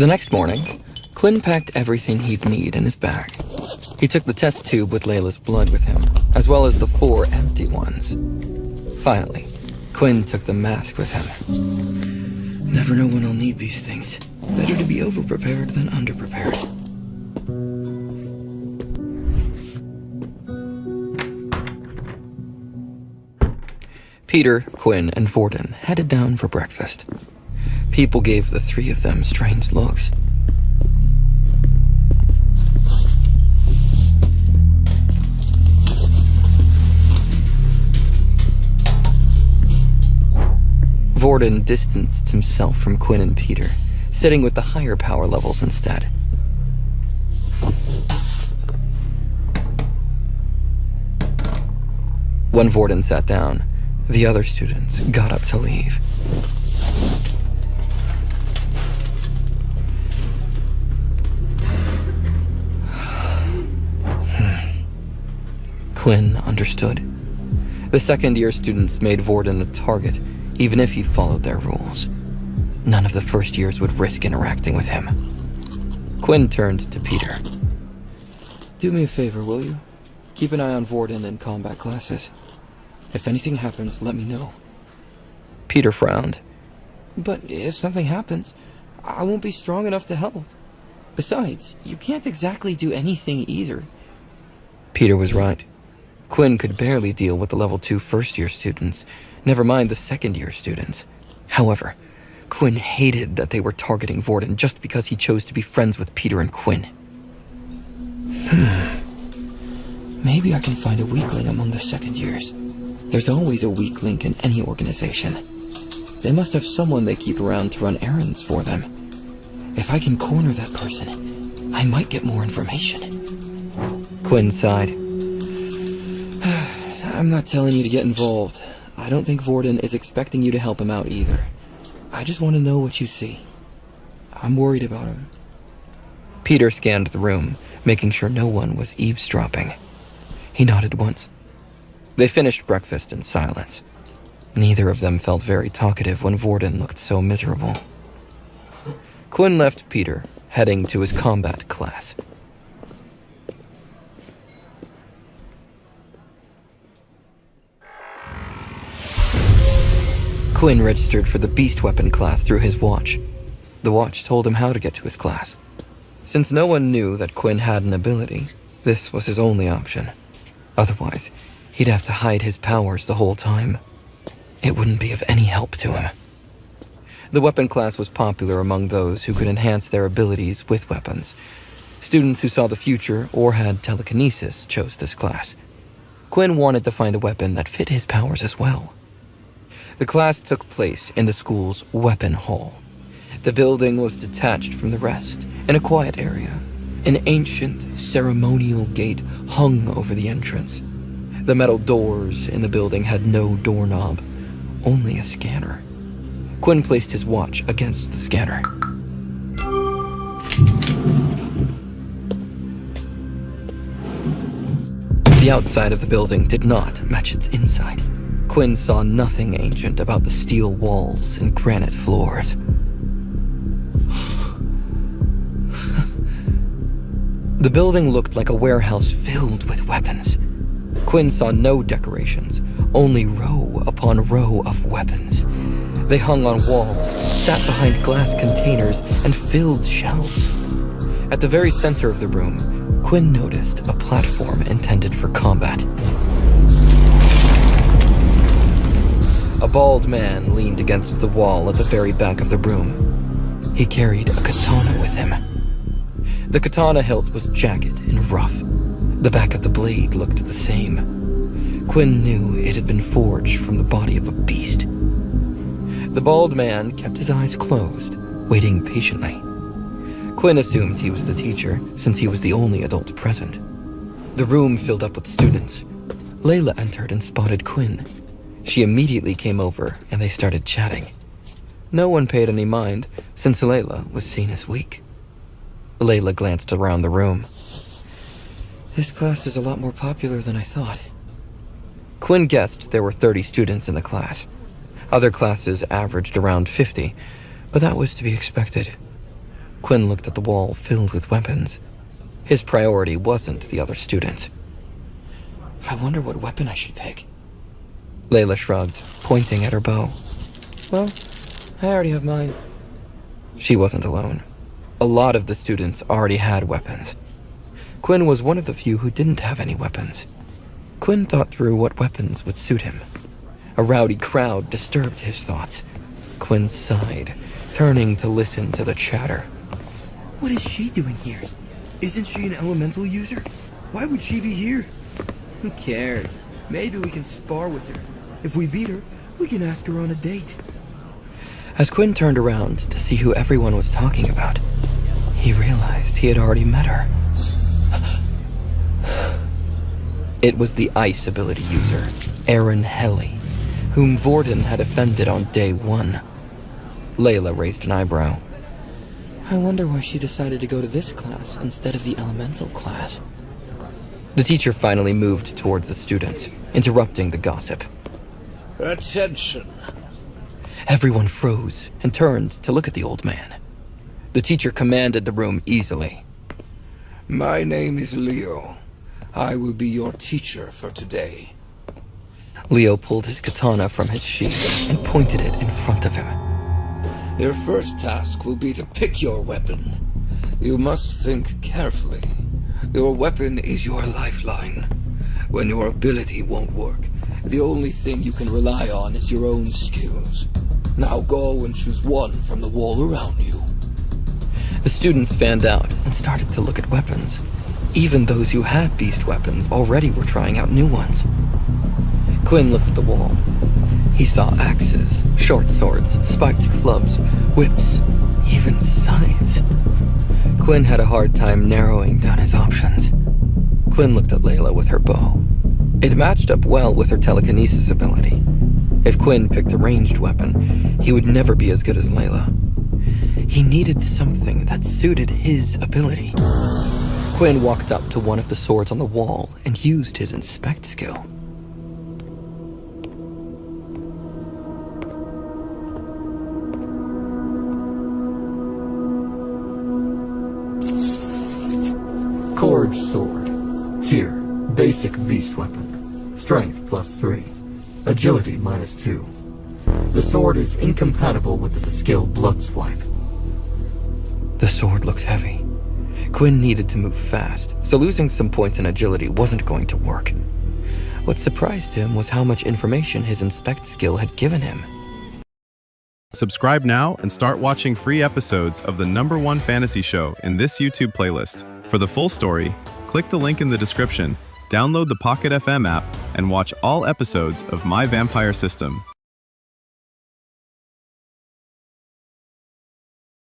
The next morning, Quinn packed everything he'd need in his bag. He took the test tube with Layla's blood with him, as well as the 4 empty ones. Finally, Quinn took the mask with him. Never know when I'll need these things. Better to be over-prepared than under-prepared. Peter, Quinn, and Vorden headed down for breakfast. People gave the 3 of them strange looks. Vorden distanced himself from Quinn and Peter, sitting with the higher power levels instead. When Vorden sat down, the other students got up to leave. Quinn understood. The second-year students made Vorden a target, even if he followed their rules. None of the first years would risk interacting with him. Quinn turned to Peter. Do me a favor, will you? Keep an eye on Vorden in combat classes. If anything happens, let me know. Peter frowned. But if something happens, I won't be strong enough to help. Besides, you can't exactly do anything either. Peter was right. Quinn could barely deal with the level 2 first-year students, never mind the second-year students. However, Quinn hated that they were targeting Vorden just because he chose to be friends with Peter and Quinn. Maybe I can find a weakling among the second years. There's always a weak link in any organization. They must have someone they keep around to run errands for them. If I can corner that person, I might get more information. Quinn sighed. I'm not telling you to get involved. I don't think Vorden is expecting you to help him out either. I just want to know what you see. I'm worried about him. Peter scanned the room, making sure no one was eavesdropping. He nodded once. They finished breakfast in silence. Neither of them felt very talkative when Vorden looked so miserable. Quinn left Peter, heading to his combat class. Quinn registered for the beast weapon class through his watch. The watch told him how to get to his class. Since no one knew that Quinn had an ability, this was his only option. Otherwise, he'd have to hide his powers the whole time. It wouldn't be of any help to him. The weapon class was popular among those who could enhance their abilities with weapons. Students who saw the future or had telekinesis chose this class. Quinn wanted to find a weapon that fit his powers as well. The class took place in the school's weapon hall. The building was detached from the rest, in a quiet area. An ancient, ceremonial gate hung over the entrance. The metal doors in the building had no doorknob, only a scanner. Quinn placed his watch against the scanner. The outside of the building did not match its inside. Quinn saw nothing ancient about the steel walls and granite floors. The building looked like a warehouse filled with weapons. Quinn saw no decorations, only row upon row of weapons. They hung on walls, sat behind glass containers, and filled shelves. At the very center of the room, Quinn noticed a platform intended for combat. A bald man leaned against the wall at the very back of the room. He carried a katana with him. The katana hilt was jagged and rough. The back of the blade looked the same. Quinn knew it had been forged from the body of a beast. The bald man kept his eyes closed, waiting patiently. Quinn assumed he was the teacher, since he was the only adult present. The room filled up with students. Layla entered and spotted Quinn. She immediately came over, and they started chatting. No one paid any mind, since Layla was seen as weak. Layla glanced around the room. This class is a lot more popular than I thought. Quinn guessed there were 30 students in the class. Other classes averaged around 50, but that was to be expected. Quinn looked at the wall filled with weapons. His priority wasn't the other students. I wonder what weapon I should pick. Layla shrugged, pointing at her bow. Well, I already have mine. She wasn't alone. A lot of the students already had weapons. Quinn was one of the few who didn't have any weapons. Quinn thought through what weapons would suit him. A rowdy crowd disturbed his thoughts. Quinn sighed, turning to listen to the chatter. What is she doing here? Isn't she an elemental user? Why would she be here? Who cares? Maybe we can spar with her. If we beat her, we can ask her on a date. As Quinn turned around to see who everyone was talking about, he realized he had already met her. It was the ice ability user, Aaron Helly, whom Vorden had offended on day one. Layla raised an eyebrow. I wonder why she decided to go to this class instead of the elemental class. The teacher finally moved towards the students, interrupting the gossip. Attention! Everyone froze and turned to look at the old man. The teacher commanded the room easily. My name is Leo. I will be your teacher for today. Leo pulled his katana from his sheath and pointed it in front of him. Your first task will be to pick your weapon. You must think carefully. Your weapon is your lifeline. When your ability won't work, the only thing you can rely on is your own skills. Now go and choose one from the wall around you. The students fanned out and started to look at weapons. Even those who had beast weapons already were trying out new ones. Quinn looked at the wall. He saw axes, short swords, spiked clubs, whips, even scythes. Quinn had a hard time narrowing down his options. Quinn looked at Layla with her bow. It matched up well with her telekinesis ability. If Quinn picked a ranged weapon, he would never be as good as Layla. He needed something that suited his ability. Quinn walked up to one of the swords on the wall and used his inspect skill. Forged sword. Tier, basic beast weapon. Strength +3. Agility -2. The sword is incompatible with the skill Blood Swipe. The sword looked heavy. Quinn needed to move fast, so losing some points in agility wasn't going to work. What surprised him was how much information his inspect skill had given him. Subscribe now and start watching free episodes of the #1 fantasy show in this YouTube playlist. For the full story, click the link in the description, download the Pocket FM app, and watch all episodes of My Vampire System.